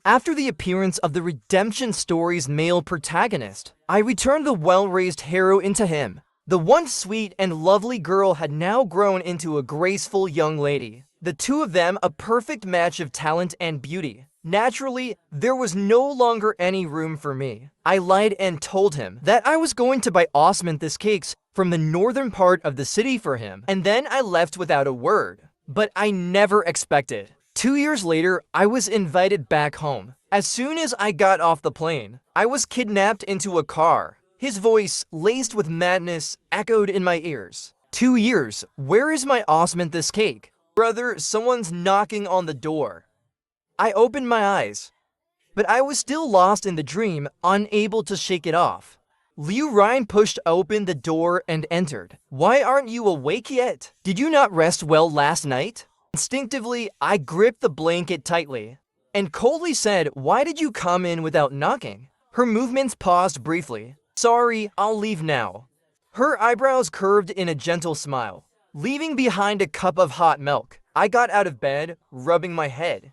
After the appearance of the redemption story's male protagonist, I returned the well-raised hero into him. The once sweet and lovely girl had now grown into a graceful young lady. The two of them a perfect match of talent and beauty. Naturally, there was no longer any room for me. I lied and told him that I was going to buy osmanthus cakes from the northern part of the city for him, and then I left without a word. But I never expected. 2 years later, I was invited back home. As soon as I got off the plane, I was kidnapped into a car. His voice, laced with madness, echoed in my ears. 2 years, where is my osmanthus cake? Brother, someone's knocking on the door. I opened my eyes, but I was still lost in the dream, unable to shake it off. Liu Ryan pushed open the door and entered. Why aren't you awake yet? Did you not rest well last night? Instinctively, I gripped the blanket tightly and coldly said, why did you come in without knocking? Her movements paused briefly. Sorry, I'll leave now. Her eyebrows curved in a gentle smile. Leaving behind a cup of hot milk, I got out of bed, rubbing my head,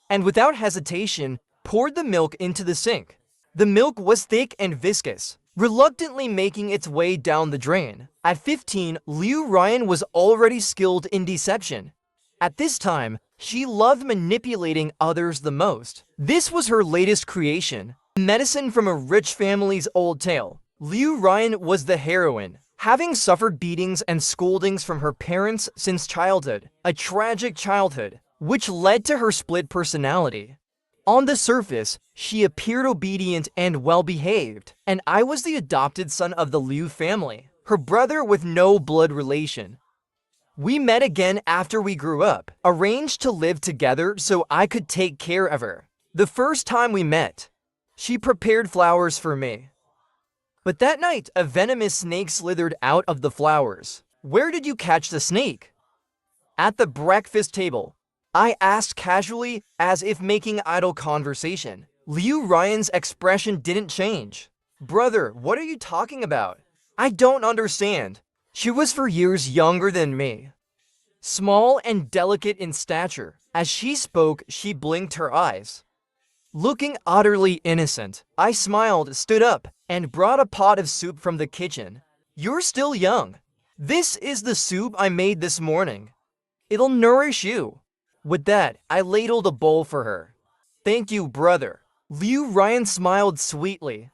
and without hesitation, poured the milk into the sink. The milk was thick and viscous, reluctantly making its way down the drain. At 15, Liu Ryan was already skilled in deception. At this time, she loved manipulating others the most. This was her latest creation, medicine from a rich family's old tale. Liu Ryan was the heroine, having suffered beatings and scoldings from her parents since childhood, a tragic childhood, which led to her split personality. On the surface, she appeared obedient and well-behaved, and I was the adopted son of the Liu family, her brother with no blood relation. We met again after we grew up, arranged to live together so I could take care of her. The first time we met, she prepared flowers for me. But that night, a venomous snake slithered out of the flowers. Where did you catch the snake? At the breakfast table, I asked casually, as if making idle conversation. Liu Ryan's expression didn't change. Brother, what are you talking about? I don't understand. She was for years younger than me. Small and delicate in stature. As she spoke, she blinked her eyes. Looking utterly innocent, I smiled, stood up, and brought a pot of soup from the kitchen. You're still young. This is the soup I made this morning. It'll nourish you. With that, I ladled a bowl for her. Thank you, brother. Liu Ryan smiled sweetly.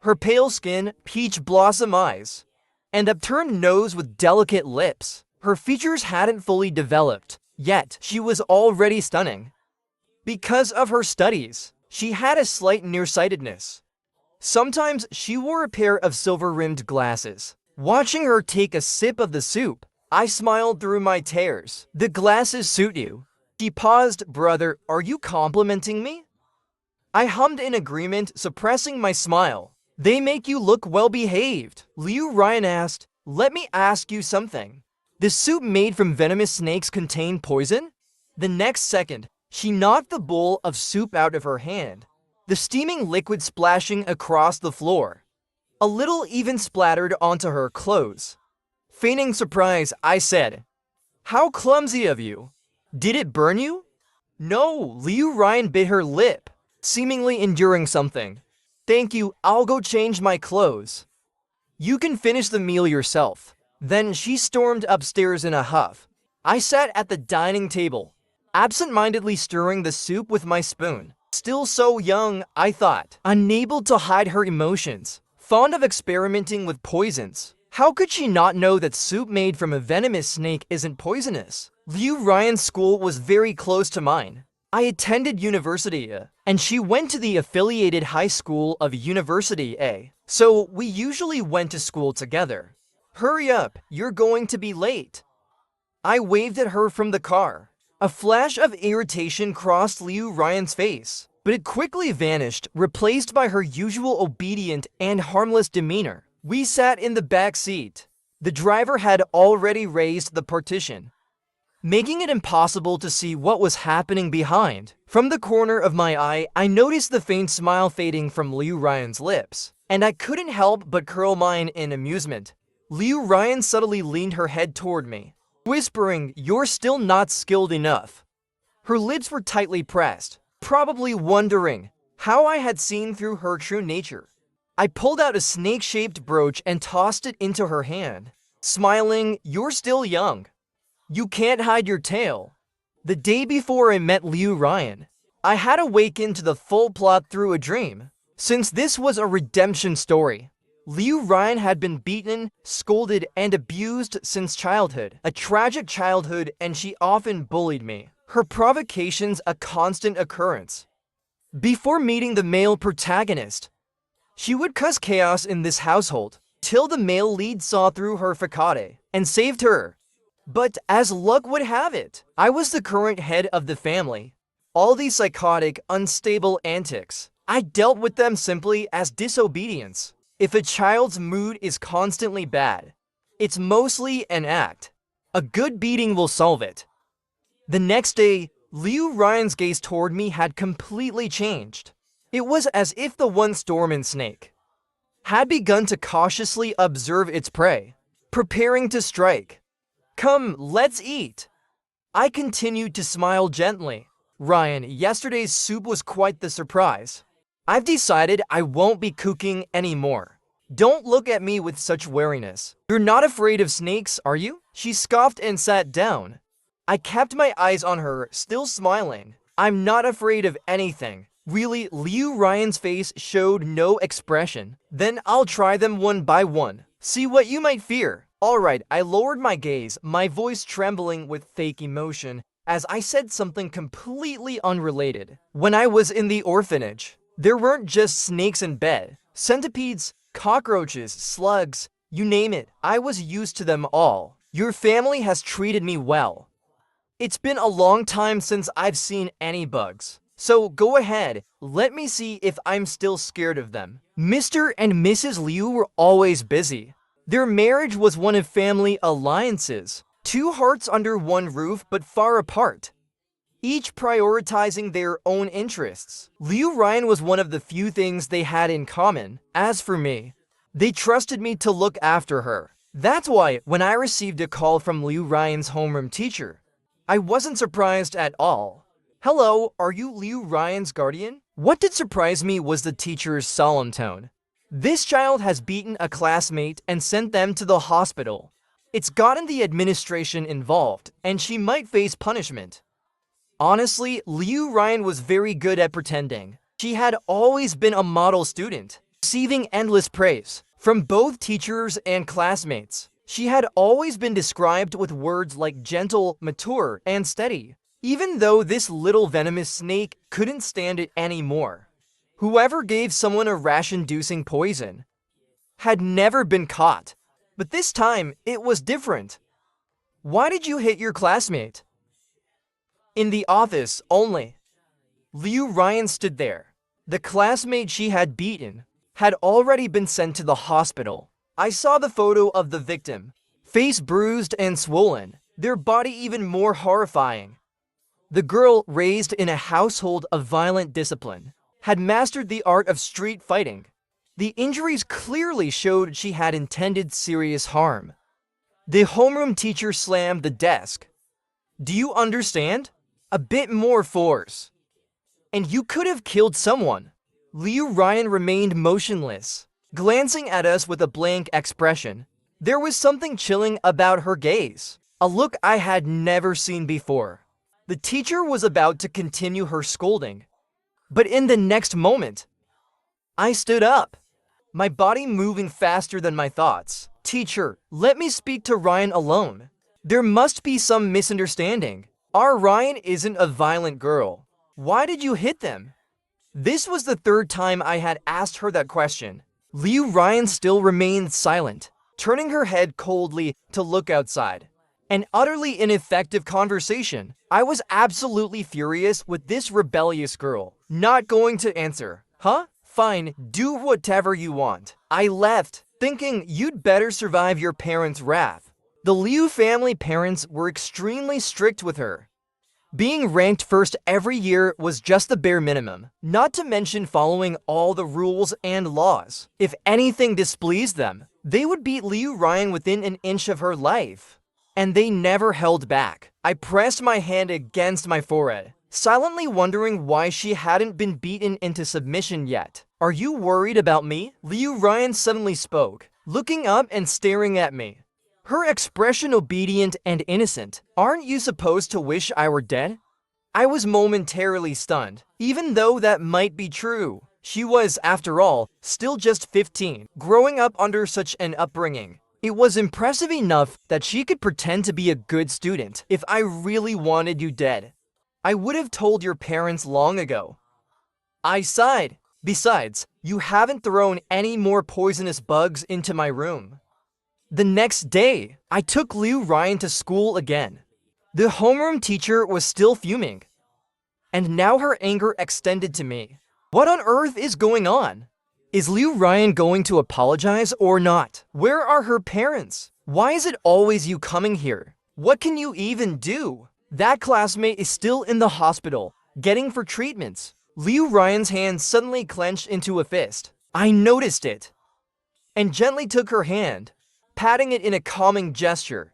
Her pale skin, peach blossom eyes, and upturned nose with delicate lips. Her features hadn't fully developed, yet she was already stunning. Because of her studies, she had a slight nearsightedness. Sometimes she wore a pair of silver-rimmed glasses. Watching her take a sip of the soup, I smiled through my tears. The glasses suit you. She paused. Brother, are you complimenting me? I hummed in agreement, suppressing my smile. They make you look well-behaved. Liu Ryan asked, let me ask you something. The soup made from venomous snakes contain poison? The next second, she knocked the bowl of soup out of her hand, the steaming liquid splashing across the floor. A little even splattered onto her clothes. Feigning surprise, I said, how clumsy of you. Did it burn you? No, Liu Ryan bit her lip, seemingly enduring something. Thank you, I'll go change my clothes. You can finish the meal yourself. Then she stormed upstairs in a huff. I sat at the dining table, absent-mindedly stirring the soup with my spoon. Still so young, I thought, unable to hide her emotions, fond of experimenting with poisons. How could she not know that soup made from a venomous snake isn't poisonous? Liu Ryan's school was very close to mine. I attended University A, and she went to the affiliated high school of University A, so we usually went to school together. Hurry up, you're going to be late. I waved at her from the car. A flash of irritation crossed Liu Ryan's face, but it quickly vanished, replaced by her usual obedient and harmless demeanor. We sat in the back seat. The driver had already raised the partition, making it impossible to see what was happening behind. From the corner of my eye, I noticed the faint smile fading from Liu Ryan's lips, and I couldn't help but curl mine in amusement. Liu Ryan subtly leaned her head toward me, whispering, "You're still not skilled enough." Her lips were tightly pressed, probably wondering how I had seen through her true nature. I pulled out a snake-shaped brooch and tossed it into her hand, smiling, "You're still young. You can't hide your tail." The day before I met Liu Ryan, I had awakened to the full plot through a dream. Since this was a redemption story, Liu Ryan had been beaten, scolded, and abused since childhood. A tragic childhood, and she often bullied me. Her provocations a constant occurrence. Before meeting the male protagonist, she would cause chaos in this household, till the male lead saw through her facade and saved her. But as luck would have it, I was the current head of the family. All these psychotic, unstable antics, I dealt with them simply as disobedience. If a child's mood is constantly bad, it's mostly an act. A good beating will solve it. The next day, Liu Ryan's gaze toward me had completely changed. It was as if the once dormant snake had begun to cautiously observe its prey, preparing to strike. "Come, let's eat." I continued to smile gently. "Ryan, yesterday's soup was quite the surprise. I've decided I won't be cooking anymore. Don't look at me with such wariness. You're not afraid of snakes, are you?" She scoffed and sat down. I kept my eyes on her, still smiling. "I'm not afraid of anything." Really, Liu Ryan's face showed no expression. "Then I'll try them one by one. See what you might fear." Alright, I lowered my gaze, my voice trembling with fake emotion, as I said something completely unrelated. "When I was in the orphanage, there weren't just snakes in bed. Centipedes, cockroaches, slugs, you name it. I was used to them all. Your family has treated me well. It's been a long time since I've seen any bugs. So go ahead, let me see if I'm still scared of them." Mr. and Mrs. Liu were always busy. Their marriage was one of family alliances. Two hearts under one roof but far apart, each prioritizing their own interests. Liu Ryan was one of the few things they had in common. As for me, they trusted me to look after her. That's why, when I received a call from Liu Ryan's homeroom teacher, I wasn't surprised at all. "Hello, are you Liu Ryan's guardian?" What did surprise me was the teacher's solemn tone. "This child has beaten a classmate and sent them to the hospital. It's gotten the administration involved, and she might face punishment." Honestly, Liu Ryan was very good at pretending. She had always been a model student, receiving endless praise from both teachers and classmates. She had always been described with words like gentle, mature, and steady. Even though this little venomous snake couldn't stand it anymore. Whoever gave someone a rash-inducing poison had never been caught. But this time, it was different. "Why did you hit your classmate?" "In the office, only." Liu Ryan stood there. The classmate she had beaten had already been sent to the hospital. I saw the photo of the victim, face bruised and swollen, their body even more horrifying. The girl, raised in a household of violent discipline, had mastered the art of street fighting. The injuries clearly showed she had intended serious harm. The homeroom teacher slammed the desk. "Do you understand? A bit more force, and you could have killed someone." Liu Ryan remained motionless, glancing at us with a blank expression. There was something chilling about her gaze, a look I had never seen before. The teacher was about to continue her scolding, but in the next moment, I stood up, my body moving faster than my thoughts. "Teacher, let me speak to Ryan alone. There must be some misunderstanding. Our Ryan isn't a violent girl. Why did you hit them?" This was the third time I had asked her that question. Liu Ryan still remained silent, turning her head coldly to look outside. An utterly ineffective conversation. I was absolutely furious with this rebellious girl. Not going to answer. "Huh? Fine, do whatever you want." I left, thinking you'd better survive your parents' wrath. The Liu family parents were extremely strict with her. Being ranked first every year was just the bare minimum, not to mention following all the rules and laws. If anything displeased them, they would beat Liu Ryan within an inch of her life. And they never held back. I pressed my hand against my forehead, silently wondering why she hadn't been beaten into submission yet. "Are you worried about me?" Liu Ryan suddenly spoke, looking up and staring at me. Her expression obedient and innocent. "Aren't you supposed to wish I were dead?" I was momentarily stunned, even though that might be true. She was, after all, still just 15, growing up under such an upbringing. It was impressive enough that she could pretend to be a good student. "If I really wanted you dead, I would have told your parents long ago." I sighed. "Besides, you haven't thrown any more poisonous bugs into my room." The next day, I took Liu Ryan to school again. The homeroom teacher was still fuming, and now her anger extended to me. What on earth is going on? Is Liu Ryan going to apologize or not? Where are her parents? Why is it always you coming here? What can you even do? That classmate is still in the hospital, getting for treatments. Liu Ryan's hand suddenly clenched into a fist. I noticed it, and gently took her hand, patting it in a calming gesture.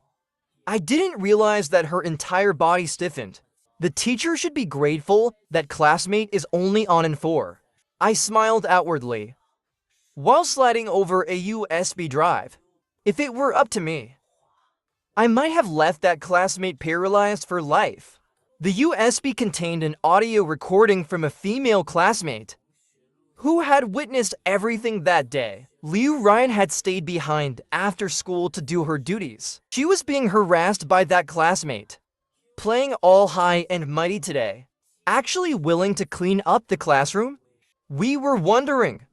I didn't realize that her entire body stiffened. The teacher should be grateful that classmate is only on in 4. I smiled outwardly, while sliding over a USB drive. If it were up to me, I might have left that classmate paralyzed for life. The USB contained an audio recording from a female classmate who had witnessed everything that day. Liu Ryan had stayed behind after school to do her duties. She was being harassed by that classmate, playing all high and mighty today, actually willing to clean up the classroom. We were wondering,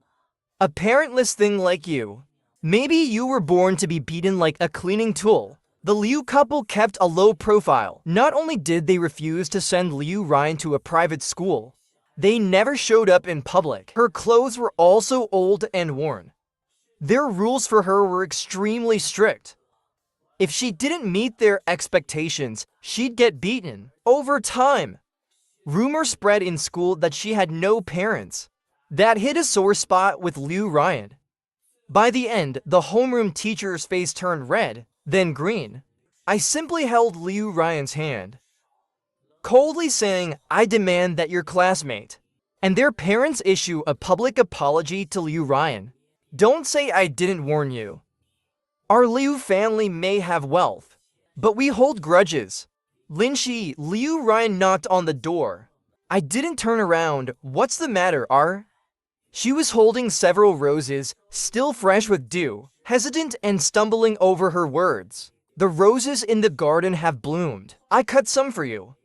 a parentless thing like you. Maybe you were born to be beaten like a cleaning tool. The Liu couple kept a low profile. Not only did they refuse to send Liu Ryan to a private school, they never showed up in public. Her clothes were also old and worn. Their rules for her were extremely strict. If she didn't meet their expectations, she'd get beaten. Over time, rumor spread in school that she had no parents. That hit a sore spot with Liu Ryan. By the end, the homeroom teacher's face turned red, then green. I simply held Liu Ryan's hand, coldly saying, "I demand that your classmate and their parents issue a public apology to Liu Ryan. Don't say I didn't warn you. Our Liu family may have wealth, but we hold grudges." Linshi, Liu Ryan knocked on the door. I didn't turn around. "What's the matter, R?" She was holding several roses, still fresh with dew, hesitant and stumbling over her words. "The roses in the garden have bloomed. I cut some for you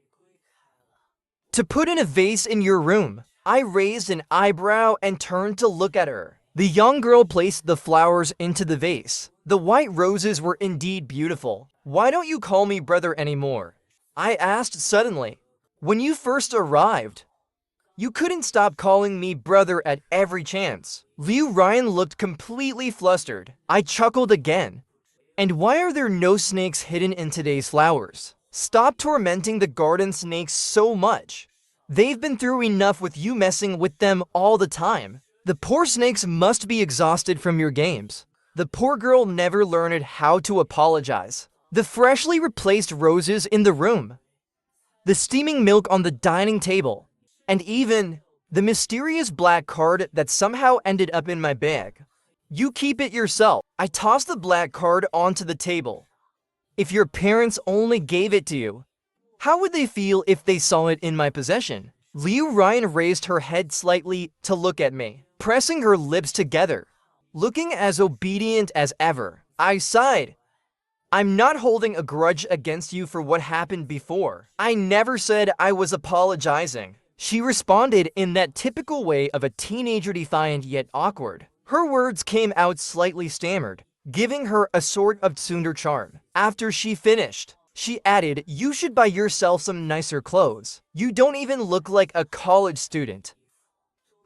to put in a vase in your room." I raised an eyebrow and turned to look at her. The young girl placed the flowers into the vase. The white roses were indeed beautiful. "Why don't you call me brother anymore?" I asked suddenly. "When you first arrived, you couldn't stop calling me brother at every chance." Liu Ryan looked completely flustered. I chuckled again. "And why are there no snakes hidden in today's flowers? Stop tormenting the garden snakes so much. They've been through enough with you messing with them all the time. The poor snakes must be exhausted from your games." The poor girl never learned how to apologize. The freshly replaced roses in the room, the steaming milk on the dining table, and even the mysterious black card that somehow ended up in my bag. "You keep it yourself." I tossed the black card onto the table. "If your parents only gave it to you, how would they feel if they saw it in my possession?" Liu Ryan raised her head slightly to look at me, pressing her lips together, looking as obedient as ever. I sighed. "I'm not holding a grudge against you for what happened before. I never said I was apologizing." She responded in that typical way of a teenager, defiant yet awkward. Her words came out slightly stammered, giving her a sort of tsundere charm. After she finished, she added, "You should buy yourself some nicer clothes. You don't even look like a college student."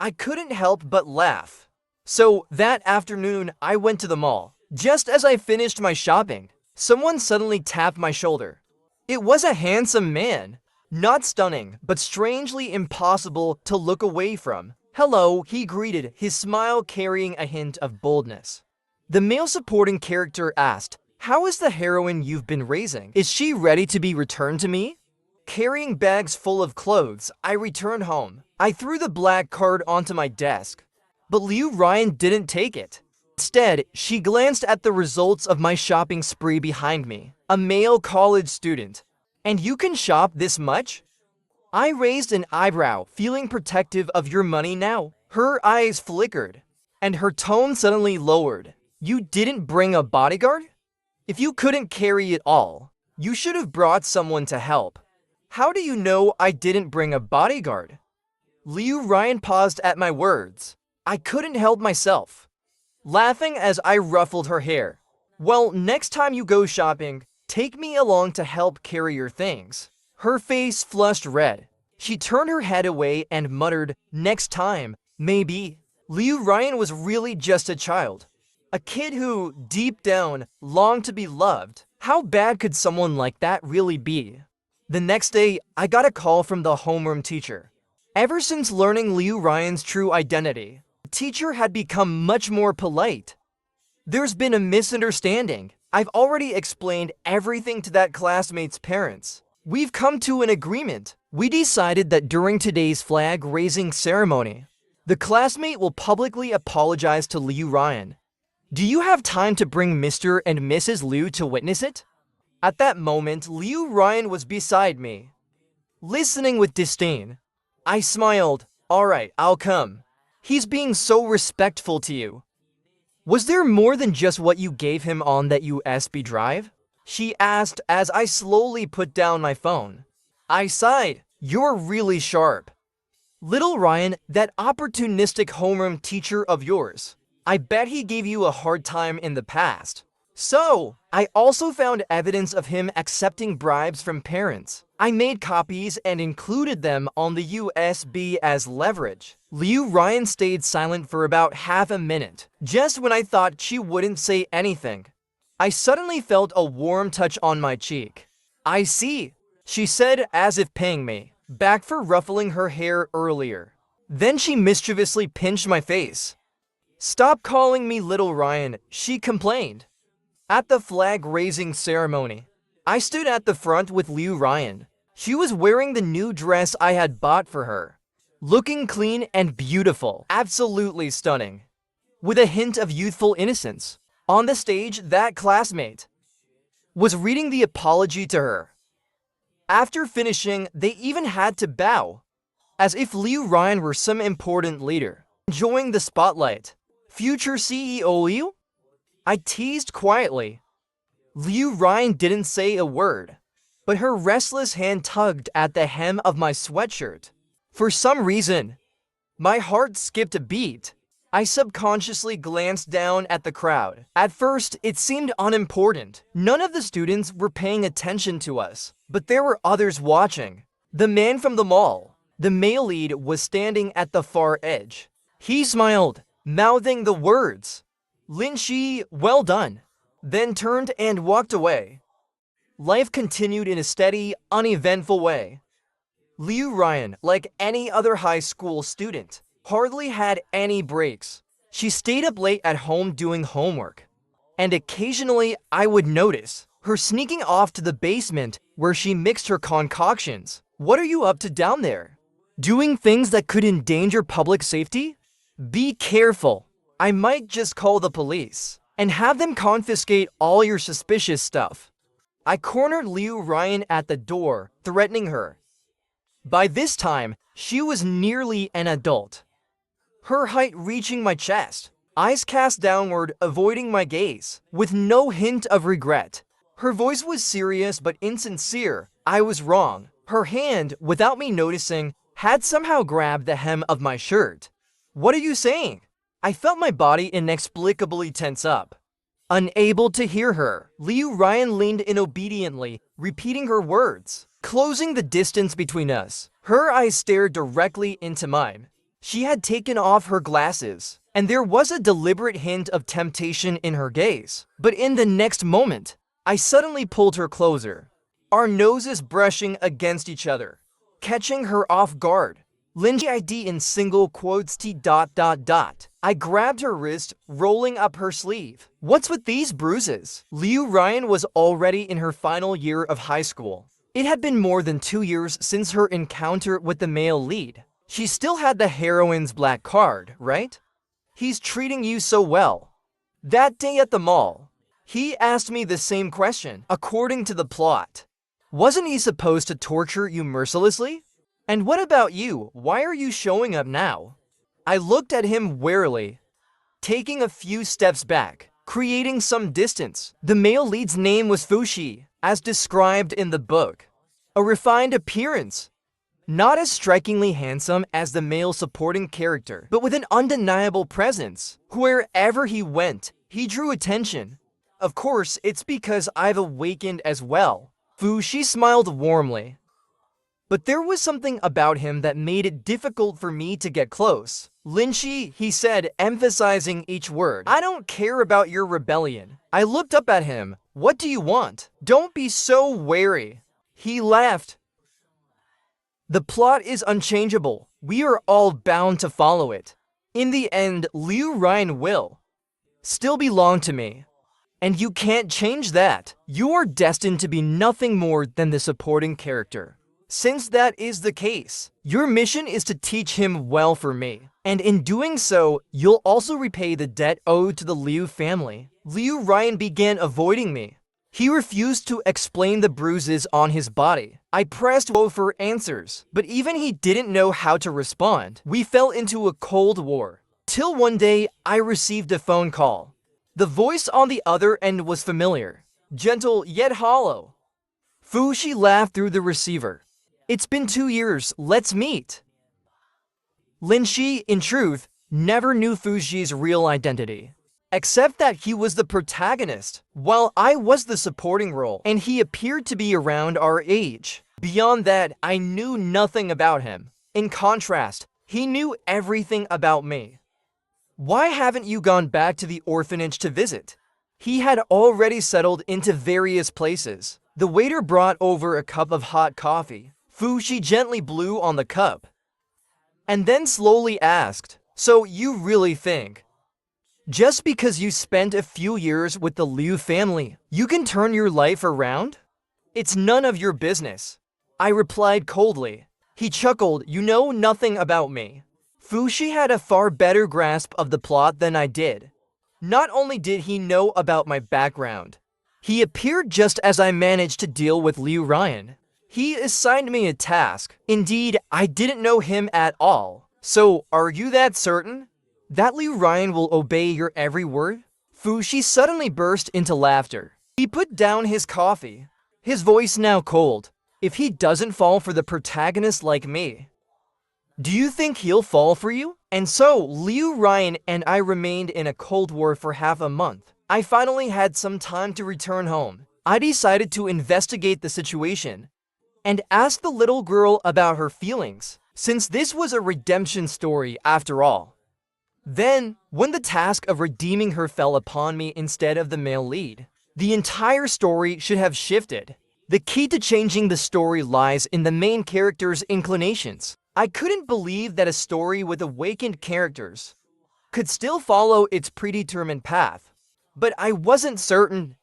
I couldn't help but laugh. So, that afternoon, I went to the mall. Just as I finished my shopping, someone suddenly tapped my shoulder. It was a handsome man. Not stunning, but strangely impossible to look away from. "Hello," he greeted, his smile carrying a hint of boldness. The male supporting character asked, "How is the heroine you've been raising? Is she ready to be returned to me?" Carrying bags full of clothes, I returned home. I threw the black card onto my desk, but Liu Ryan didn't take it. Instead, she glanced at the results of my shopping spree behind me. A male college student. And you can shop this much? I raised an eyebrow, feeling protective of your money now. Her eyes flickered, and her tone suddenly lowered. You didn't bring a bodyguard? If you couldn't carry it all, you should have brought someone to help. How do you know I didn't bring a bodyguard? Liu Ryan paused at my words. I couldn't help myself, laughing as I ruffled her hair. Well, next time you go shopping, take me along to help carry your things. Her face flushed red. She turned her head away and muttered, next time, maybe. Liu Ryan was really just a child. A kid who, deep down, longed to be loved. How bad could someone like that really be? The next day, I got a call from the homeroom teacher. Ever since learning Liu Ryan's true identity, the teacher had become much more polite. There's been a misunderstanding. I've already explained everything to that classmate's parents. We've come to an agreement. We decided that during today's flag-raising ceremony, the classmate will publicly apologize to Liu Ryan. Do you have time to bring Mr. and Mrs. Liu to witness it? At that moment, Liu Ryan was beside me, listening with disdain. I smiled. All right, I'll come. He's being so respectful to you. Was there more than just what you gave him on that USB drive? She asked as I slowly put down my phone. I sighed. You're really sharp. Little Ryan, that opportunistic homeroom teacher of yours, I bet he gave you a hard time in the past. So, I also found evidence of him accepting bribes from parents. I made copies and included them on the USB as leverage. Liu Ryan stayed silent for about half a minute. Just when I thought she wouldn't say anything, I suddenly felt a warm touch on my cheek. I see, she said as if paying me back for ruffling her hair earlier. Then she mischievously pinched my face. Stop calling me Little Ryan, she complained. At the flag-raising ceremony, I stood at the front with Liu Ryan. She was wearing the new dress I had bought for her, looking clean and beautiful, absolutely stunning, with a hint of youthful innocence. On the stage, that classmate was reading the apology to her. After finishing, they even had to bow, as if Liu Ryan were some important leader. Enjoying the spotlight. Future CEO Liu? I teased quietly. Liu Ryan didn't say a word, but her restless hand tugged at the hem of my sweatshirt. For some reason, my heart skipped a beat. I subconsciously glanced down at the crowd. At first, it seemed unimportant. None of the students were paying attention to us, but there were others watching. The man from the mall, the male lead, was standing at the far edge. He smiled, mouthing the words, Lin Shi, well done, then turned and walked away. Life continued in a steady, uneventful way. Liu Ryan, like any other high school student, hardly had any breaks. She stayed up late at home doing homework, and occasionally I would notice her sneaking off to the basement where she mixed her concoctions. What are you up to down there? Doing things that could endanger public safety? Be careful. I might just call the police and have them confiscate all your suspicious stuff. I cornered Liu Ryan at the door, threatening her. By this time, she was nearly an adult, her height reaching my chest, eyes cast downward, avoiding my gaze, with no hint of regret. Her voice was serious but insincere. I was wrong. Her hand, without me noticing, had somehow grabbed the hem of my shirt. What are you saying? I felt my body inexplicably tense up. Unable to hear her, Liu Ryan leaned in obediently, repeating her words, closing the distance between us. Her eyes stared directly into mine. She had taken off her glasses, and there was a deliberate hint of temptation in her gaze. But in the next moment, I suddenly pulled her closer, our noses brushing against each other, catching her off guard. Lindsay ID in single quotes T. I grabbed her wrist, rolling up her sleeve. What's with these bruises? Liu Ryan was already in her final year of high school. It had been more than 2 years since her encounter with the male lead. She still had the heroine's black card, right? He's treating you so well. That day at the mall, he asked me the same question, according to the plot. Wasn't he supposed to torture you mercilessly? And what about you? Why are you showing up now? I looked at him warily, taking a few steps back, creating some distance. The male lead's name was Fushi, as described in the book. A refined appearance. Not as strikingly handsome as the male supporting character, but with an undeniable presence. Wherever he went, he drew attention. Of course, it's because I've awakened as well. Fushi smiled warmly. But there was something about him that made it difficult for me to get close. Linshi, he said, emphasizing each word. I don't care about your rebellion. I looked up at him. What do you want? Don't be so wary. He laughed. The plot is unchangeable. We are all bound to follow it. In the end, Liu Ryan will still belong to me. And you can't change that. You are destined to be nothing more than the supporting character. Since that is the case, your mission is to teach him well for me. And in doing so, you'll also repay the debt owed to the Liu family. Liu Ryan began avoiding me. He refused to explain the bruises on his body. I pressed Wo for answers, but even he didn't know how to respond. We fell into a cold war. Till one day, I received a phone call. The voice on the other end was familiar, gentle yet hollow. Fushi laughed through the receiver. It's been 2 years, let's meet. Linshi, in truth, never knew Fushi's real identity, except that he was the protagonist, while I was the supporting role, and he appeared to be around our age. Beyond that, I knew nothing about him. In contrast, he knew everything about me. Why haven't you gone back to the orphanage to visit? He had already settled into various places. The waiter brought over a cup of hot coffee. Fushi gently blew on the cup, and then slowly asked, so you really think, just because you spent a few years with the Liu family, you can turn your life around? It's none of your business. I replied coldly. He chuckled, you know nothing about me. Fushi had a far better grasp of the plot than I did. Not only did he know about my background, he appeared just as I managed to deal with Liu Ryan. He assigned me a task. Indeed, I didn't know him at all. So, are you that certain that Liu Ryan will obey your every word? Fushi suddenly burst into laughter. He put down his coffee, his voice now cold. If he doesn't fall for the protagonist like me, do you think he'll fall for you? And so, Liu Ryan and I remained in a cold war for half a month. I finally had some time to return home. I decided to investigate the situation and ask the little girl about her feelings, since this was a redemption story after all. Then, when the task of redeeming her fell upon me instead of the male lead, the entire story should have shifted. The key to changing the story lies in the main character's inclinations. I couldn't believe that a story with awakened characters could still follow its predetermined path. But I wasn't certain.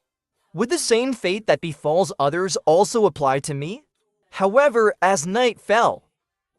Would the same fate that befalls others also apply to me? However, as night fell,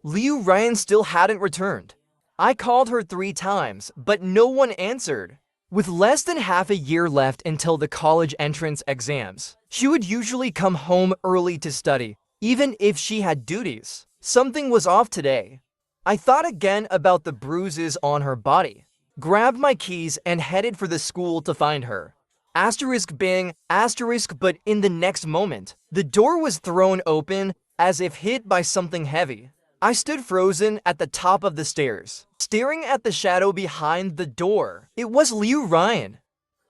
Liu Ryan still hadn't returned. I called her 3 times, but no one answered. With less than half a year left until the college entrance exams, she would usually come home early to study, even if she had duties. Something was off today. I thought again about the bruises on her body, grabbed my keys and headed for the school to find her. Asterisk bing, asterisk, but in the next moment, the door was thrown open as if hit by something heavy. I stood frozen at the top of the stairs, staring at the shadow behind the door. It was Liu Ryan.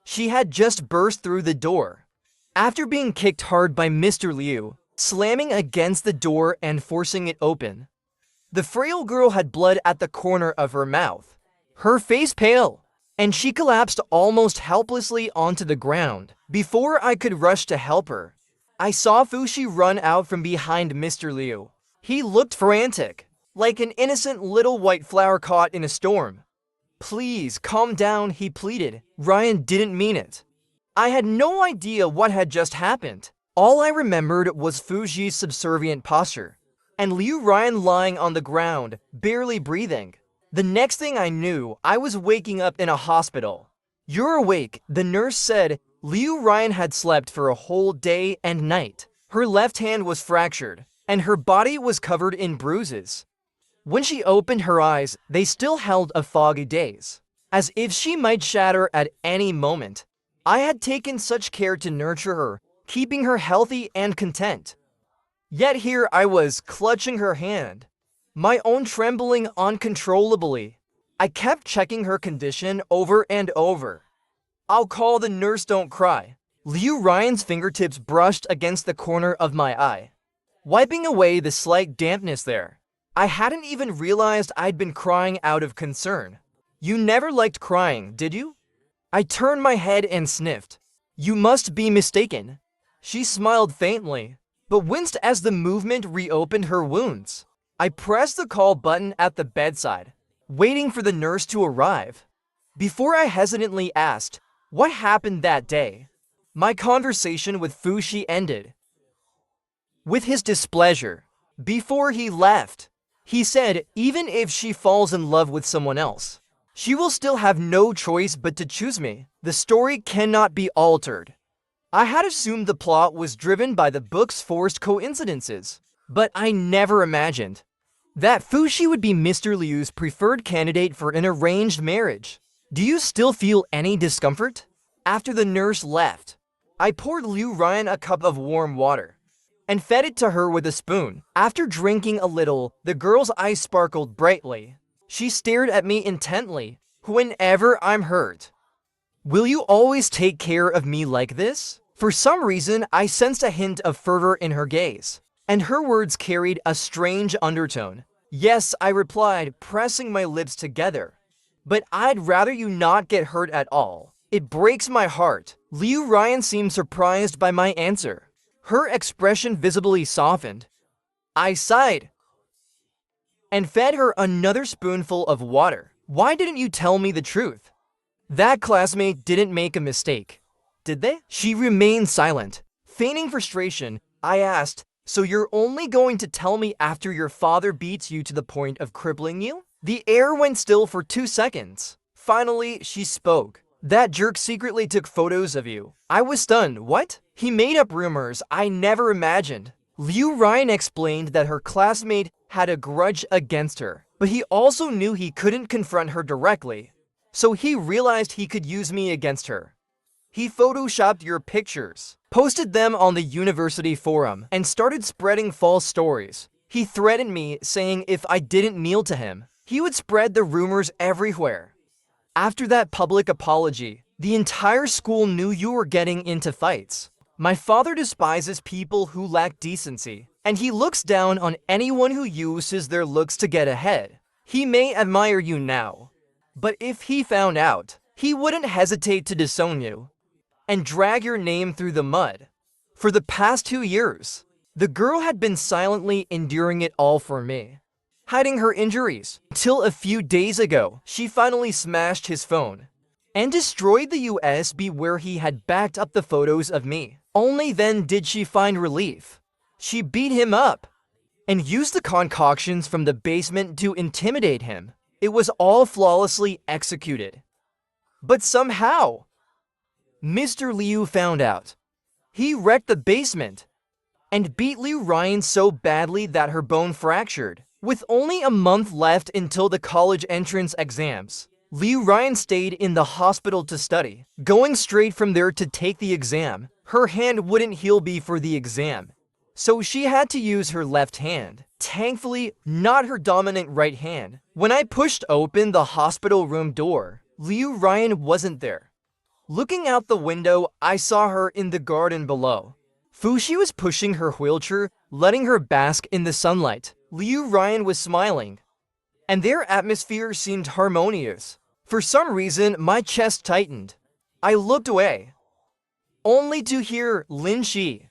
She had just burst through the door, after being kicked hard by Mr. Liu, slamming against the door and forcing it open. The frail girl had blood at the corner of her mouth, her face pale, and she collapsed almost helplessly onto the ground. Before I could rush to help her, I saw Fushi run out from behind Mr. Liu. He looked frantic, like an innocent little white flower caught in a storm. Please, calm down, he pleaded. Ryan didn't mean it. I had no idea what had just happened. All I remembered was Fuji's subservient posture, and Liu Ryan lying on the ground, barely breathing. The next thing I knew, I was waking up in a hospital. "You're awake," the nurse said. Liu Ryan had slept for a whole day and night. Her left hand was fractured, and her body was covered in bruises. When she opened her eyes, they still held a foggy daze, as if she might shatter at any moment. I had taken such care to nurture her, keeping her healthy and content. Yet here I was, clutching her hand, my own trembling uncontrollably. I kept checking her condition over and over. "I'll call the nurse, don't cry." Liu Ryan's fingertips brushed against the corner of my eye, wiping away the slight dampness there. I hadn't even realized I'd been crying out of concern. "You never liked crying, did you?" I turned my head and sniffed. "You must be mistaken." She smiled faintly, but winced as the movement reopened her wounds. I pressed the call button at the bedside, waiting for the nurse to arrive. Before I hesitantly asked, "What happened that day?" my conversation with Fushi ended with his displeasure. Before he left, he said even if she falls in love with someone else, she will still have no choice but to choose me. The story cannot be altered. I had assumed the plot was driven by the book's forced coincidences, but I never imagined that Fushi would be Mr. Liu's preferred candidate for an arranged marriage. Do you still feel any discomfort? After the nurse left, I poured Liu Ryan a cup of warm water and fed it to her with a spoon. After drinking a little, the girl's eyes sparkled brightly. She stared at me intently. "Whenever I'm hurt, will you always take care of me like this?" For some reason, I sensed a hint of fervor in her gaze, and her words carried a strange undertone. "Yes," I replied, pressing my lips together. "But I'd rather you not get hurt at all. It breaks my heart." Liu Ryan seemed surprised by my answer. Her expression visibly softened. I sighed and fed her another spoonful of water. "Why didn't you tell me the truth? That classmate didn't make a mistake, did they?" She remained silent. Feigning frustration, I asked, "So you're only going to tell me after your father beats you to the point of crippling you?" The air went still for 2 seconds. Finally, she spoke. "That jerk secretly took photos of you." I was stunned. "What?" "He made up rumors I never imagined." Liu Ryan explained that her classmate had a grudge against her, but he also knew he couldn't confront her directly, so he realized he could use me against her. He photoshopped your pictures, posted them on the university forum, and started spreading false stories. He threatened me, saying if I didn't kneel to him, he would spread the rumors everywhere. After that public apology, the entire school knew you were getting into fights. My father despises people who lack decency, and he looks down on anyone who uses their looks to get ahead. He may admire you now, but if he found out, he wouldn't hesitate to disown you and drag your name through the mud. For the past 2 years, the girl had been silently enduring it all for me, hiding her injuries, until a few days ago, she finally smashed his phone and destroyed the USB where he had backed up the photos of me. Only then did she find relief. She beat him up and used the concoctions from the basement to intimidate him. It was all flawlessly executed. But somehow, Mr. Liu found out. He wrecked the basement and beat Liu Ryan so badly that her bone fractured. With only a month left until the college entrance exams, Liu Ryan stayed in the hospital to study. Going straight from there to take the exam, her hand wouldn't heal before the exam, so she had to use her left hand. Thankfully, not her dominant right hand. When I pushed open the hospital room door, Liu Ryan wasn't there. Looking out the window, I saw her in the garden below. Fushi was pushing her wheelchair, letting her bask in the sunlight. Liu Ryan was smiling, and their atmosphere seemed harmonious. For some reason, my chest tightened. I looked away, only to hear Lin Shi.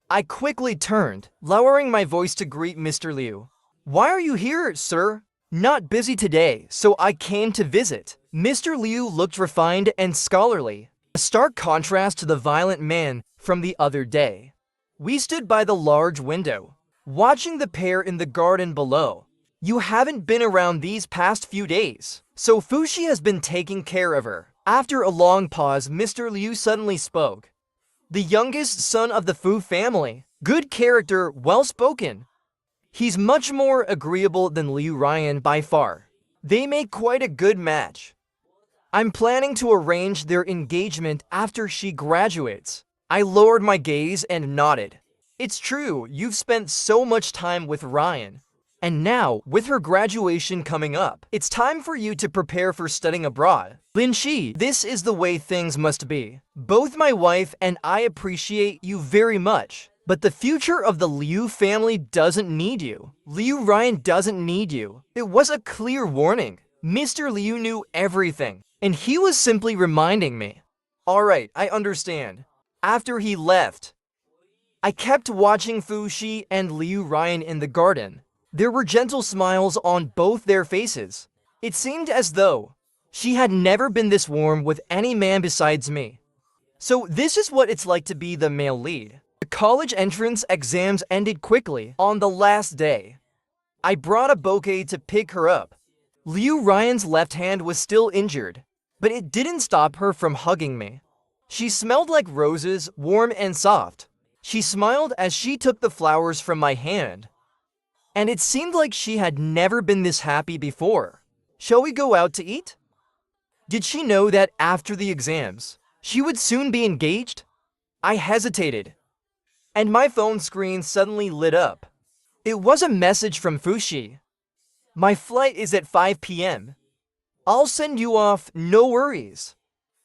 I quickly turned, lowering my voice to greet Mr. Liu. "Why are you here, sir?" "Not busy today, so I came to visit." Mr. Liu looked refined and scholarly, a stark contrast to the violent man from the other day. We stood by the large window, watching the pair in the garden below. You haven't been around these past few days, so Fushi has been taking care of her. After a long pause, Mr. Liu suddenly spoke. The youngest son of the Fu family. Good character, well-spoken. He's much more agreeable than Liu Ryan by far. They make quite a good match. I'm planning to arrange their engagement after she graduates. I lowered my gaze and nodded. It's true, you've spent so much time with Ryan. And now, with her graduation coming up, it's time for you to prepare for studying abroad. Lin Shi, this is the way things must be. Both my wife and I appreciate you very much, but the future of the Liu family doesn't need you. Liu Ryan doesn't need you. It was a clear warning. Mr. Liu knew everything, and he was simply reminding me. Alright, I understand. After he left, I kept watching Fushi and Liu Ryan in the garden. There were gentle smiles on both their faces. It seemed as though she had never been this warm with any man besides me. So this is what it's like to be the male lead. The college entrance exams ended quickly on the last day. I brought a bouquet to pick her up. Liu Ryan's left hand was still injured, but it didn't stop her from hugging me. She smelled like roses, warm and soft. She smiled as she took the flowers from my hand. And it seemed like she had never been this happy before. Shall we go out to eat? Did she know that after the exams, she would soon be engaged? I hesitated, and my phone screen suddenly lit up. It was a message from Fushi. My flight is at 5 p.m. I'll send you off, no worries.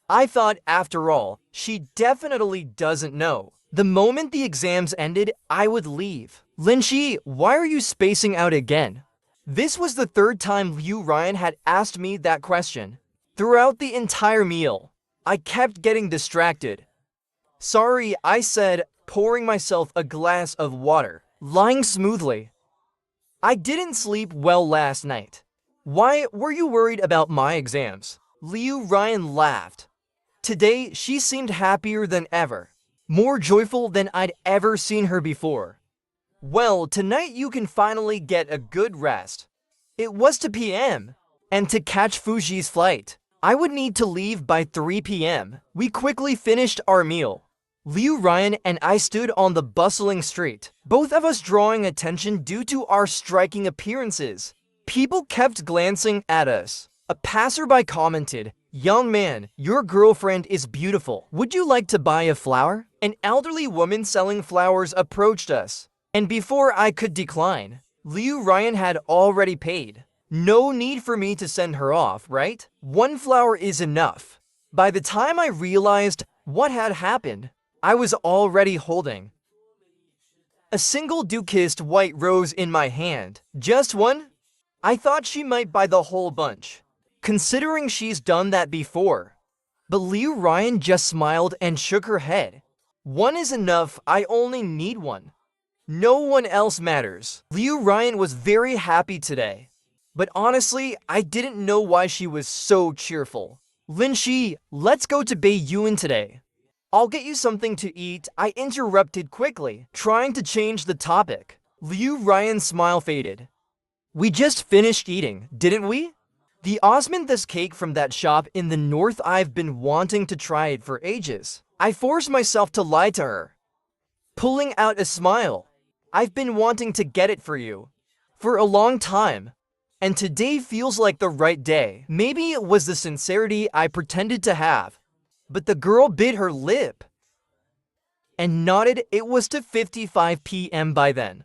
I thought, after all, she definitely doesn't know. The moment the exams ended, I would leave. Lin Shi, why are you spacing out again? This was the third time Liu Ryan had asked me that question. Throughout the entire meal, I kept getting distracted. Sorry, I said, pouring myself a glass of water, lying smoothly. I didn't sleep well last night. Why were you worried about my exams? Liu Ryan laughed. Today, she seemed happier than ever. More joyful than I'd ever seen her before. Well, tonight you can finally get a good rest. It was 2 p.m. And to catch Fushi's flight, I would need to leave by 3 p.m. We quickly finished our meal. Liu Ryan and I stood on the bustling street, both of us drawing attention due to our striking appearances. People kept glancing at us. A passerby commented, "Young man, your girlfriend is beautiful. Would you like to buy a flower?" An elderly woman selling flowers approached us, and before I could decline, Liu Ryan had already paid. No need for me to send her off, right? One flower is enough. By the time I realized what had happened, I was already holding a single dew-kissed white rose in my hand. Just one? I thought she might buy the whole bunch, considering she's done that before. But Liu Ryan just smiled and shook her head. One is enough, I only need one. No one else matters. Liu Ryan was very happy today. But honestly, I didn't know why she was so cheerful. Lin Shi, let's go to Beiyuan today. I'll get you something to eat, I interrupted quickly, trying to change the topic. Liu Ryan's smile faded. We just finished eating, didn't we? The osmanthus cake from that shop in the north, I've been wanting to try it for ages. I forced myself to lie to her, pulling out a smile. I've been wanting to get it for you for a long time, and today feels like the right day. Maybe it was the sincerity I pretended to have, but the girl bit her lip and nodded. It was 2:55 p.m. by then.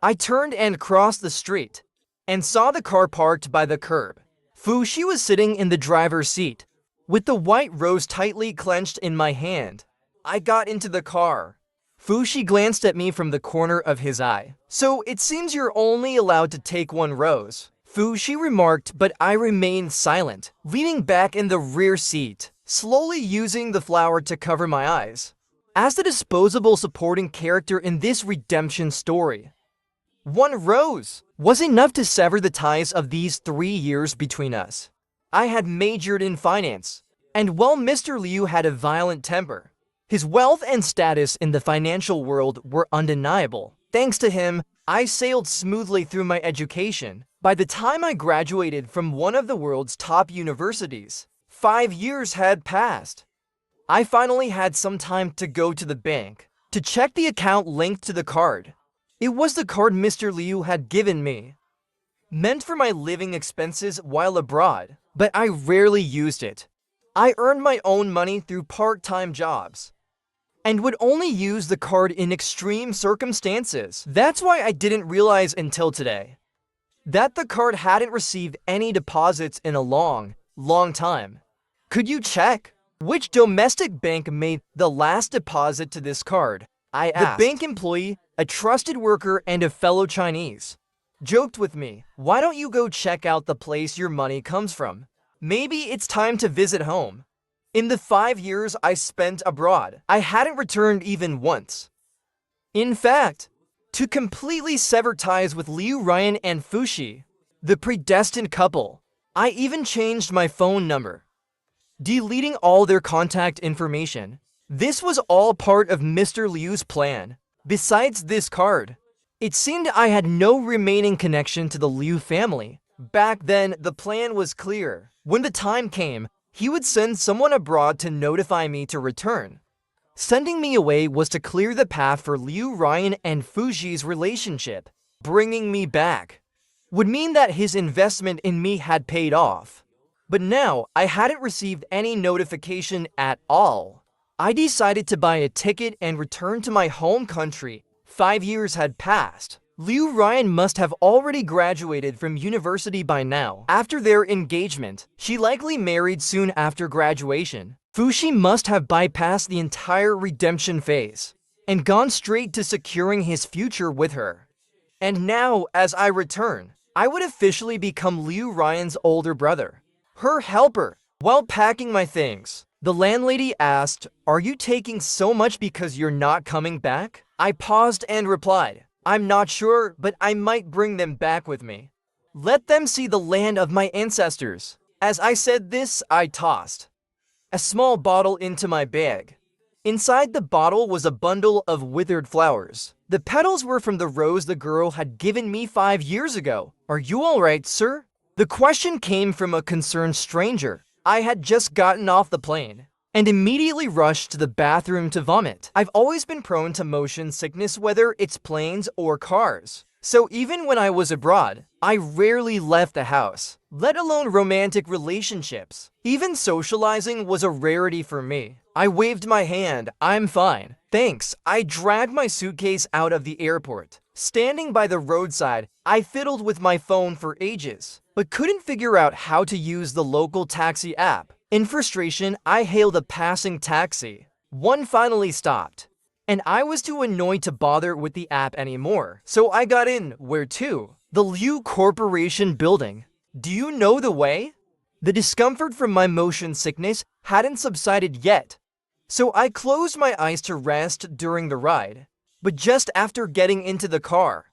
I turned and crossed the street and saw the car parked by the curb. Fushi was sitting in the driver's seat, with the white rose tightly clenched in my hand. I got into the car. Fushi glanced at me from the corner of his eye. So it seems you're only allowed to take one rose, Fushi remarked, but I remained silent, leaning back in the rear seat, slowly using the flower to cover my eyes. As the disposable supporting character in this redemption story, one rose was enough to sever the ties of these 3 years between us. I had majored in finance, and while Mr. Liu had a violent temper, His wealth and status in the financial world were undeniable. Thanks to him, I sailed smoothly through my education. By the time I graduated from one of the world's top universities, 5 years had passed. I finally had some time to go to the bank to check the account linked to the card. It was the card Mr. Liu had given me, meant for my living expenses while abroad, but I rarely used it. I earned my own money through part-time jobs and would only use the card in extreme circumstances. That's why I didn't realize until today that the card hadn't received any deposits in a long time. Could you check which domestic bank made the last deposit to this card? I asked. The bank employee, a trusted worker and a fellow Chinese, joked with me, "Why don't you go check out the place your money comes from? Maybe it's time to visit home." In the 5 years I spent abroad, I hadn't returned even once. In fact, to completely sever ties with Liu Ryan and Fushi, the predestined couple, I even changed my phone number, deleting all their contact information. This was all part of Mr. Liu's plan. Besides this card, it seemed I had no remaining connection to the Liu family. Back then, the plan was clear. When the time came, he would send someone abroad to notify me to return. Sending me away was to clear the path for Liu Ryan and Fushi's relationship. Bringing me back would mean that his investment in me had paid off. But now, I hadn't received any notification at all. I decided to buy a ticket and return to my home country. 5 years had passed. Liu Ryan must have already graduated from university by now. After their engagement, she likely married soon after graduation. Fushi must have bypassed the entire redemption phase and gone straight to securing his future with her. And now, as I return, I would officially become Liu Ryan's older brother, her helper. While packing my things, the landlady asked, "Are you taking so much because you're not coming back?" I paused and replied, "I'm not sure, but I might bring them back with me. Let them see the land of my ancestors." As I said this, I tossed a small bottle into my bag. Inside the bottle was a bundle of withered flowers. The petals were from the rose the girl had given me 5 years ago. "Are you all right, sir?" The question came from a concerned stranger. I had just gotten off the plane and immediately rushed to the bathroom to vomit. I've always been prone to motion sickness, whether it's planes or cars. So even when I was abroad, I rarely left the house, let alone romantic relationships. Even socializing was a rarity for me. I waved my hand. "I'm fine, thanks." I dragged my suitcase out of the airport. Standing by the roadside, I fiddled with my phone for ages, but couldn't figure out how to use the local taxi app. In frustration, I hailed a passing taxi. One finally stopped, and I was too annoyed to bother with the app anymore. So I got in. Where to? The Liu Corporation building. Do you know the way? The discomfort from my motion sickness hadn't subsided yet, so I closed my eyes to rest during the ride. But just after getting into the car,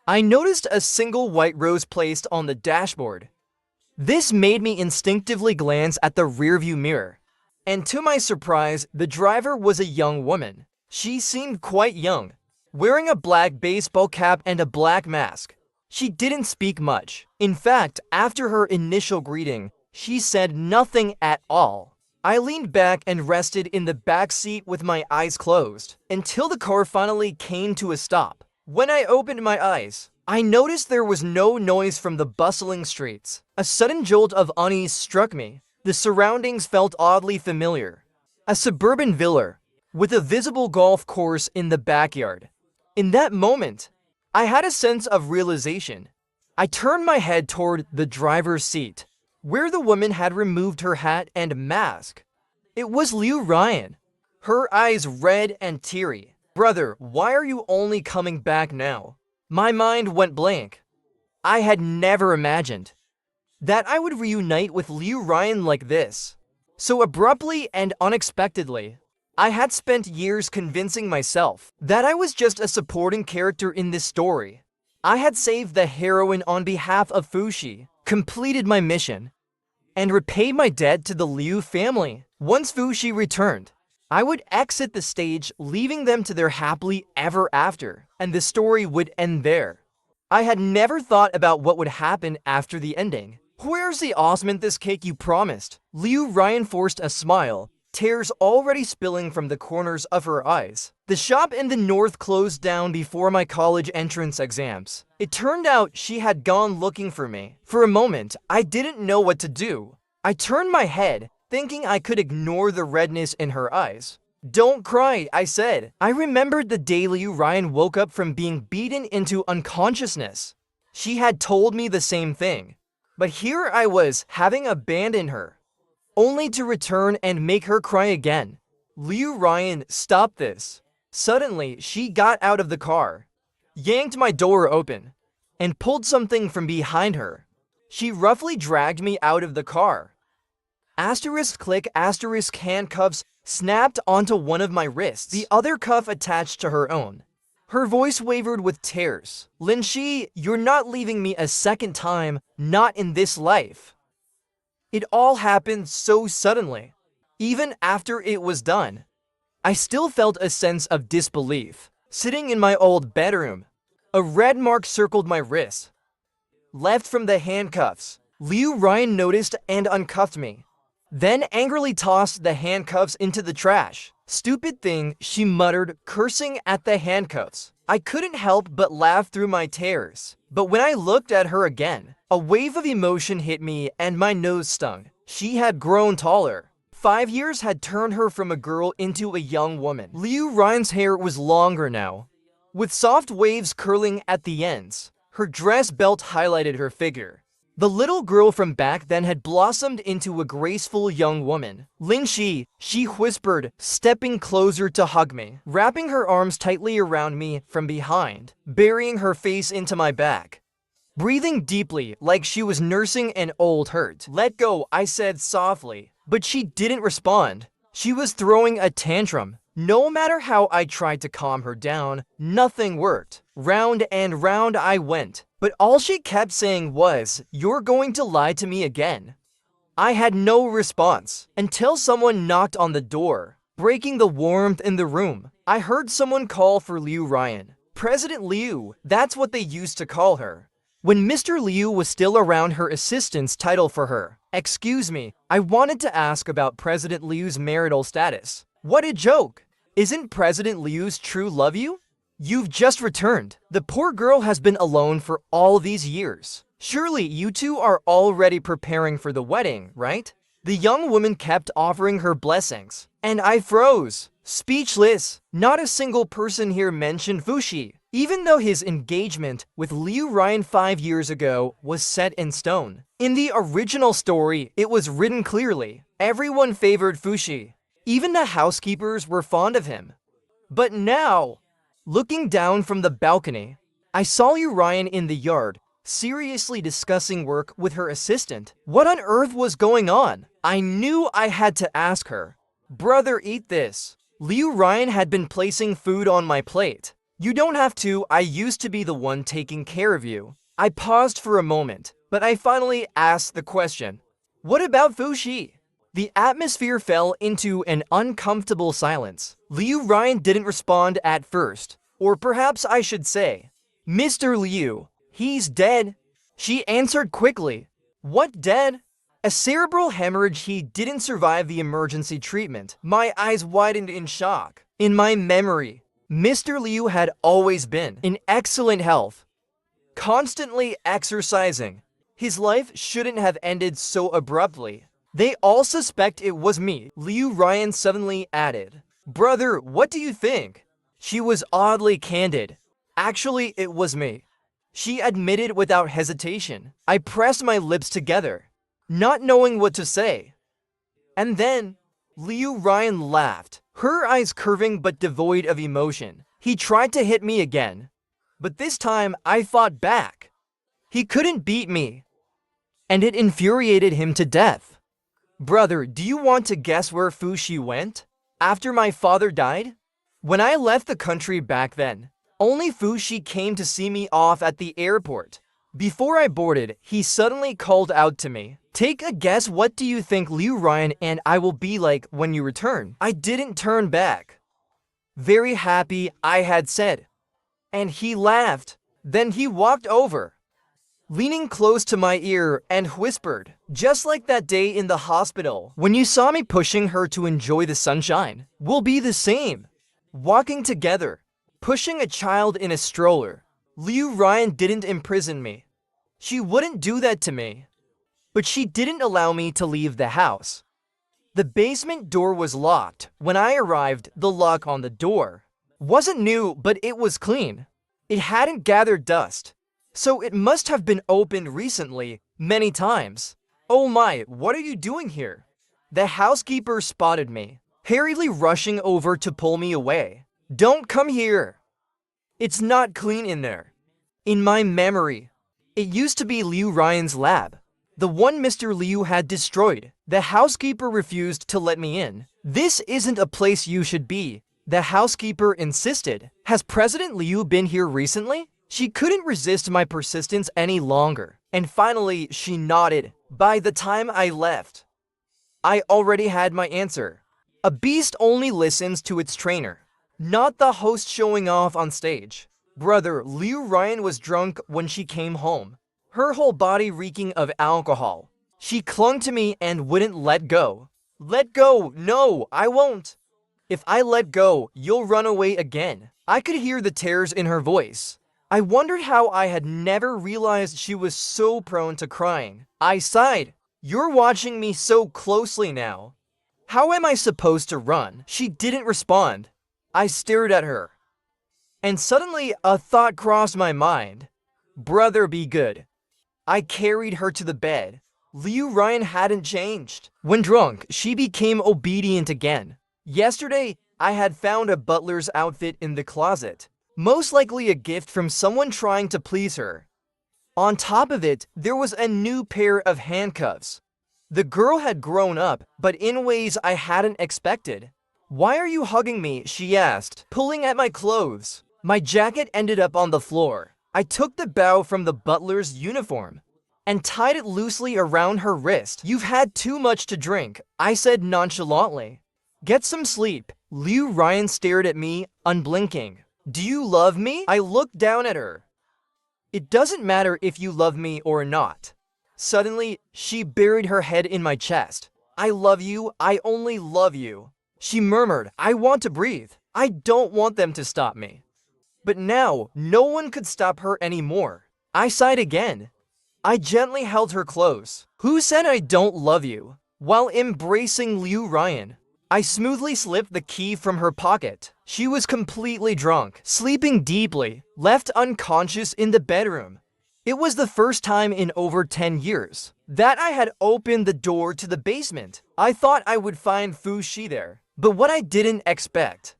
I noticed a single white rose placed on the dashboard. This made me instinctively glance at the rearview mirror, and to my surprise, the driver was a young woman. She seemed quite young, wearing a black baseball cap and a black mask. She didn't speak much. In fact, after her initial greeting, she said nothing at all. I leaned back and rested in the back seat with my eyes closed until the car finally came to a stop. When I opened my eyes, I noticed there was no noise from the bustling streets. A sudden jolt of unease struck me. The surroundings felt oddly familiar. A suburban villa with a visible golf course in the backyard. In that moment, I had a sense of realization. I turned my head toward the driver's seat, where the woman had removed her hat and mask. It was Liu Ryan, her eyes red and teary. "Brother, why are you only coming back now?" My mind went blank. I had never imagined that I would reunite with Liu Ryan like this, so abruptly and unexpectedly. I had spent years convincing myself that I was just a supporting character in this story. I had saved the heroine on behalf of Fushi, completed my mission, and repaid my debt to the Liu family. Once Fushi returned, I would exit the stage, leaving them to their happily ever after, and the story would end there. I had never thought about what would happen after the ending. Where's the osmint this cake you promised? Liu Ryan forced a smile, tears already spilling from the corners of her eyes. The shop in the north closed down before my college entrance exams. It turned out she had gone looking for me. For a moment, I didn't know what to do. I turned my head, thinking I could ignore the redness in her eyes. Don't cry, I said. I remembered the day Liu Ryan woke up from being beaten into unconsciousness. She had told me the same thing. But here I was, having abandoned her, only to return and make her cry again. Liu Ryan, stop this. Suddenly, she got out of the car, yanked my door open, and pulled something from behind her. She roughly dragged me out of the car. Asterisk click asterisk handcuffs snapped onto one of my wrists, the other cuff attached to her own. Her voice wavered with tears. Lin Shi, you're not leaving me a second time, not in this life. It all happened so suddenly. Even after it was done, I still felt a sense of disbelief. Sitting in my old bedroom, a red mark circled my wrist, left from the handcuffs. Liu Ryan noticed and uncuffed me, then angrily tossed the handcuffs into the trash. Stupid thing, she muttered, cursing at the handcuffs. I couldn't help but laugh through my tears. But when I looked at her again, a wave of emotion hit me and my nose stung. She had grown taller. 5 years had turned her from a girl into a young woman. Liu Ryan's hair was longer now, with soft waves curling at the ends. Her dress belt highlighted her figure. The little girl from back then had blossomed into a graceful young woman. Lin Shi, she whispered, stepping closer to hug me, wrapping her arms tightly around me from behind, burying her face into my back, breathing deeply like she was nursing an old hurt. Let go, I said softly, but she didn't respond. She was throwing a tantrum. No matter how I tried to calm her down, nothing worked. Round and round I went, but all she kept saying was, "You're going to lie to me again." I had no response until someone knocked on the door, breaking the warmth in the room. I heard someone call for Liu Ryan. President Liu, that's what they used to call her. When Mr. Liu was still around, her assistant's title for her. Excuse me, I wanted to ask about President Liu's marital status. What a joke! Isn't President Liu's true love you? You've just returned. The poor girl has been alone for all these years. Surely you two are already preparing for the wedding, right? The young woman kept offering her blessings, and I froze, speechless. Not a single person here mentioned Fushi, even though his engagement with Liu Ryan 5 years ago was set in stone. In the original story, it was written clearly. Everyone favored Fushi. Even the housekeepers were fond of him. But now, looking down from the balcony, I saw Liu Ryan in the yard, seriously discussing work with her assistant. What on earth was going on? I knew I had to ask her. Brother, eat this. Liu Ryan had been placing food on my plate. You don't have to, I used to be the one taking care of you. I paused for a moment, but I finally asked the question. What about Fushi? The atmosphere fell into an uncomfortable silence. Liu Ryan didn't respond at first, or perhaps I should say, Mr. Liu, he's dead. She answered quickly. What dead? A cerebral hemorrhage. He didn't survive the emergency treatment. My eyes widened in shock. In my memory, Mr. Liu had always been in excellent health, constantly exercising. His life shouldn't have ended so abruptly. They all suspect it was me, Liu Ryan suddenly added. Brother, what do you think? She was oddly candid. Actually, it was me. She admitted without hesitation. I pressed my lips together, not knowing what to say. And then, Liu Ryan laughed, her eyes curving but devoid of emotion. He tried to hit me again, but this time I fought back. He couldn't beat me, and it infuriated him to death. Brother, do you want to guess where Fushi went after my father died? When I left the country back then, only Fushi came to see me off at the airport. Before I boarded, he suddenly called out to me, "Take a guess, what do you think Liu Ryan and I will be like when you return?" I didn't turn back. Very happy, I had said. And he laughed. Then he walked over, leaning close to my ear, and whispered, "Just like that day in the hospital, when you saw me pushing her to enjoy the sunshine, we'll be the same. Walking together, pushing a child in a stroller. Liu Ryan didn't imprison me. She wouldn't do that to me. But she didn't allow me to leave the house. The basement door was locked. When I arrived, the lock on the door wasn't new, but it was clean. It hadn't gathered dust. So it must have been opened recently, many times. Oh my, what are you doing here?" The housekeeper spotted me, hurriedly rushing over to pull me away. "Don't come here. It's not clean in there." In my memory, it used to be Liu Ryan's lab, the one Mr. Liu had destroyed. The housekeeper refused to let me in. "This isn't a place you should be," the housekeeper insisted. "Has President Liu been here recently?" She couldn't resist my persistence any longer, and finally she nodded. By the time I left, I already had my answer. A beast only listens to its trainer, not the host showing off on stage. Brother, Liu Ryan was drunk when she came home, her whole body reeking of alcohol. She clung to me and wouldn't let go. "Let go! No, I won't. If I let go, you'll run away again." I could hear the tears in her voice. I wondered how I had never realized she was so prone to crying. I sighed. "You're watching me so closely now. How am I supposed to run?" She didn't respond. I stared at her. And suddenly, a thought crossed my mind. Brother, be good. I carried her to the bed. Liu Ryan hadn't changed. When drunk, she became obedient again. Yesterday, I had found a butler's outfit in the closet, most likely a gift from someone trying to please her. On top of it, there was a new pair of handcuffs. The girl had grown up, but in ways I hadn't expected. "Why are you hugging me?" she asked, pulling at my clothes. My jacket ended up on the floor. I took the bow from the butler's uniform and tied it loosely around her wrist. "You've had too much to drink," I said nonchalantly. "Get some sleep." Liu Ryan stared at me, unblinking. "Do you love me?" I looked down at her. "It doesn't matter if you love me or not." Suddenly, she buried her head in my chest. "I love you. I only love you." She murmured, "I want to breathe. I don't want them to stop me." But now, no one could stop her anymore. I sighed again. I gently held her close. "Who said I don't love you?" While embracing Liu Ryan, I smoothly slipped the key from her pocket. She was completely drunk, sleeping deeply, left unconscious in the bedroom. It was the first time in over 10 years that I had opened the door to the basement. I thought I would find Fu Shi there, but what I didn't expect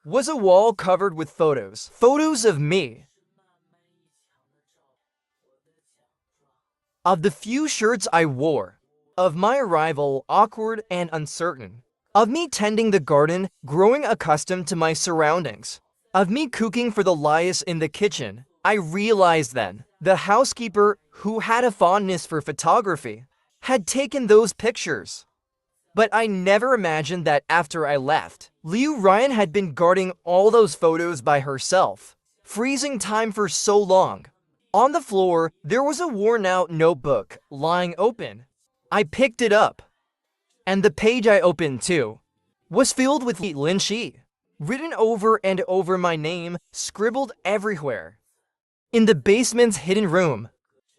was a wall covered with photos. Photos of me. Of the few shirts I wore. Of my arrival, awkward and uncertain. Of me tending the garden, growing accustomed to my surroundings. Of me cooking for the lias in the kitchen. I realized then, the housekeeper, who had a fondness for photography, had taken those pictures. But I never imagined that after I left, Liu Ryan had been guarding all those photos by herself, freezing time for so long. On the floor, there was a worn-out notebook lying open. I picked it up, and the page I opened to was filled with Lin Shi, written over and over my name, scribbled everywhere. In the basement's hidden room,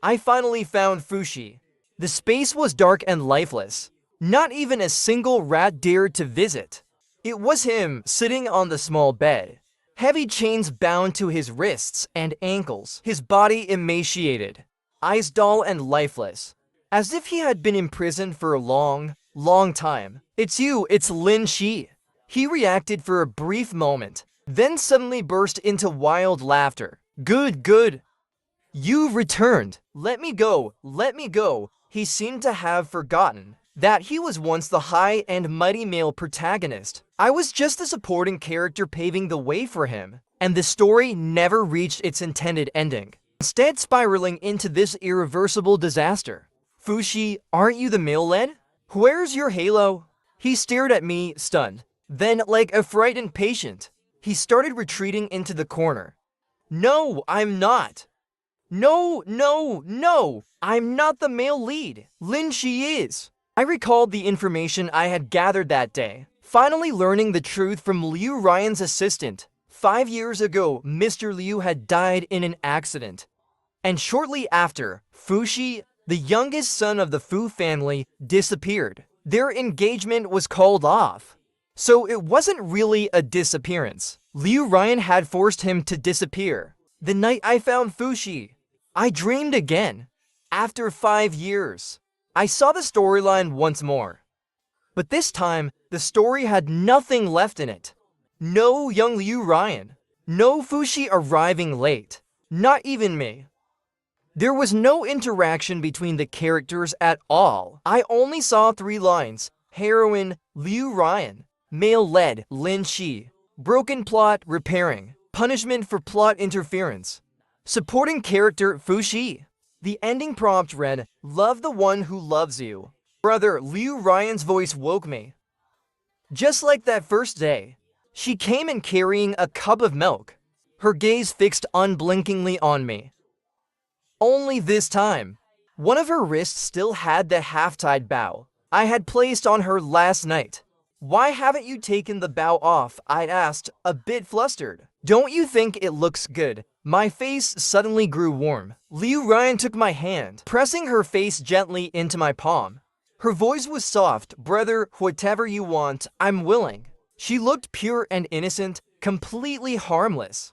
I finally found Fushi. The space was dark and lifeless. Not even a single rat dared to visit. It was him, sitting on the small bed, heavy chains bound to his wrists and ankles, his body emaciated, eyes dull and lifeless, as if he had been imprisoned for a long, long time. "It's you, it's Lin Shi." He reacted for a brief moment, then suddenly burst into wild laughter. "Good, good. You've returned. Let me go, let me go." He seemed to have forgotten that he was once the high and mighty male protagonist. I was just a supporting character paving the way for him, and the story never reached its intended ending. instead spiraling into this irreversible disaster. Fushi, aren't you the male lead? Where's your halo? He stared at me, stunned. Then, like a frightened patient, he started retreating into the corner. No, I'm not. No, no, no! I'm not the male lead. Lin Shi is. I recalled the information I had gathered that day, finally learning the truth from Liu Ryan's assistant. 5 years ago, Mr. Liu had died in an accident. And shortly after, Fushi, the youngest son of the Fu family, disappeared. Their engagement was called off. So it wasn't really a disappearance. Liu Ryan had forced him to disappear. The night I found Fushi, I dreamed again. After 5 years, I saw the storyline once more. But this time, the story had nothing left in it. No young Liu Ryan. No Fushi arriving late. Not even me. There was no interaction between the characters at all. I only saw 3 lines. Heroine, Liu Ryan. Male lead, Lin Shi. Broken plot, repairing. Punishment for plot interference. Supporting character, Fushi. The ending prompt read, "Love the one who loves you." Brother, Liu Ryan's voice woke me. Just like that first day, she came in carrying a cup of milk, her gaze fixed unblinkingly on me. Only this time, one of her wrists still had the half-tied bow I had placed on her last night. "Why haven't you taken the bow off?" I asked, a bit flustered. "Don't you think it looks good?" My face suddenly grew warm. Liu Ryan took my hand, pressing her face gently into my palm. Her voice was soft. "Brother, whatever you want, I'm willing." She looked pure and innocent, completely harmless.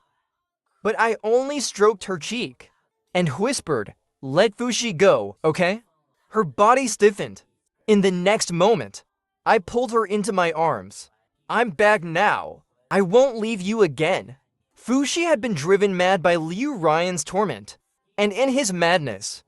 But I only stroked her cheek and whispered, "Let Fushi go, okay?" Her body stiffened. In the next moment, I pulled her into my arms. "I'm back now. I won't leave you again." Fushi had been driven mad by Liu Ryan's torment, and in his madness,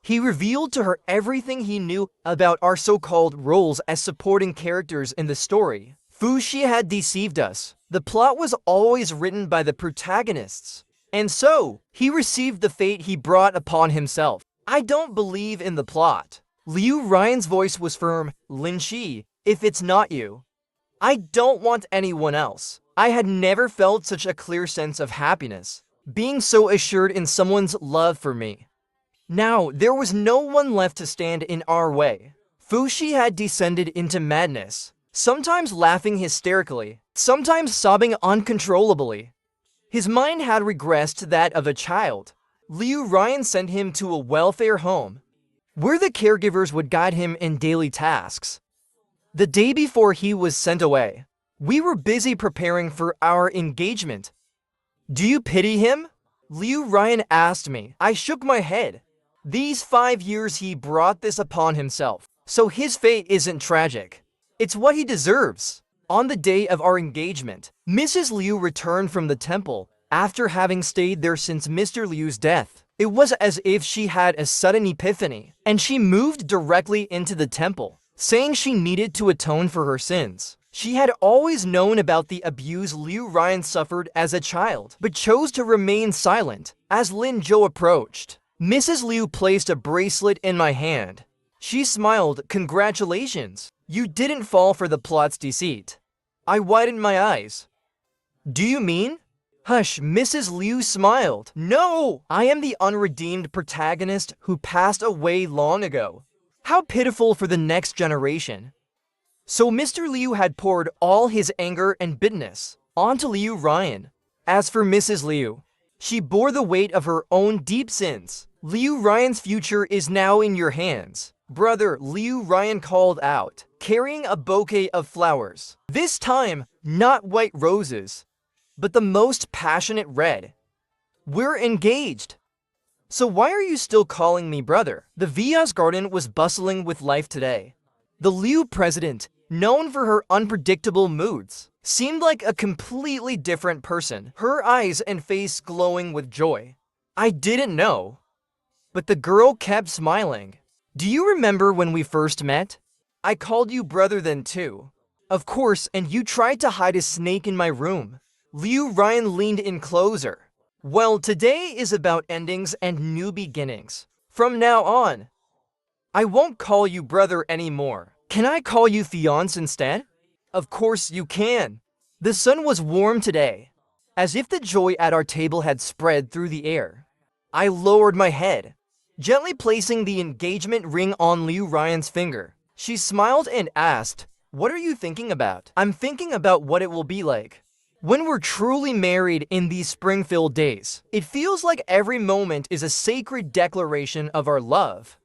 he revealed to her everything he knew about our so-called roles as supporting characters in the story. Fushi had deceived us. The plot was always written by the protagonists, and so he received the fate he brought upon himself. I don't believe in the plot. Liu Ryan's voice was firm. "Lin Shi, if it's not you, I don't want anyone else." I had never felt such a clear sense of happiness, being so assured in someone's love for me. Now, there was no one left to stand in our way. Fushi had descended into madness, sometimes laughing hysterically, sometimes sobbing uncontrollably. His mind had regressed to that of a child. Liu Ryan sent him to a welfare home, where the caregivers would guide him in daily tasks. The day before he was sent away, we were busy preparing for our engagement. "Do you pity him?" Liu Ryan asked me. I shook my head. These 5 years he brought this upon himself, so his fate isn't tragic. It's what he deserves. On the day of our engagement, Mrs. Liu returned from the temple after having stayed there since Mr. Liu's death. It was as if she had a sudden epiphany, and she moved directly into the temple, saying she needed to atone for her sins. She had always known about the abuse Liu Ryan suffered as a child, but chose to remain silent. As Lin Zhou approached, Mrs. Liu placed a bracelet in my hand. She smiled. "Congratulations. You didn't fall for the plot's deceit." I widened my eyes. "Do you mean?" "Hush," Mrs. Liu smiled. "No! I am the unredeemed protagonist who passed away long ago. How pitiful for the next generation." So Mr. Liu had poured all his anger and bitterness onto Liu Ryan. As for Mrs. Liu, she bore the weight of her own deep sins. "Liu Ryan's future is now in your hands, brother," Liu Ryan called out, carrying a bouquet of flowers. This time, not white roses, but the most passionate red. "We're engaged. So why are you still calling me brother?" The Villa's garden was bustling with life today. The Liu president, known for her unpredictable moods, seemed like a completely different person, her eyes and face glowing with joy. I didn't know, but the girl kept smiling. "Do you remember when we first met? I called you brother then too. Of course, and you tried to hide a snake in my room." Liu Ryan leaned in closer. Well, today is about endings and new beginnings. From now on, I won't call you brother anymore. Can I call you fiance instead? Of course you can. The sun was warm today, as if the joy at our table had spread through the air. I lowered my head, gently placing the engagement ring on Liu Ryan's finger. She smiled and asked, "What are you thinking about?" "I'm thinking about what it will be like when we're truly married in these spring-filled days. It feels like every moment is a sacred declaration of our love."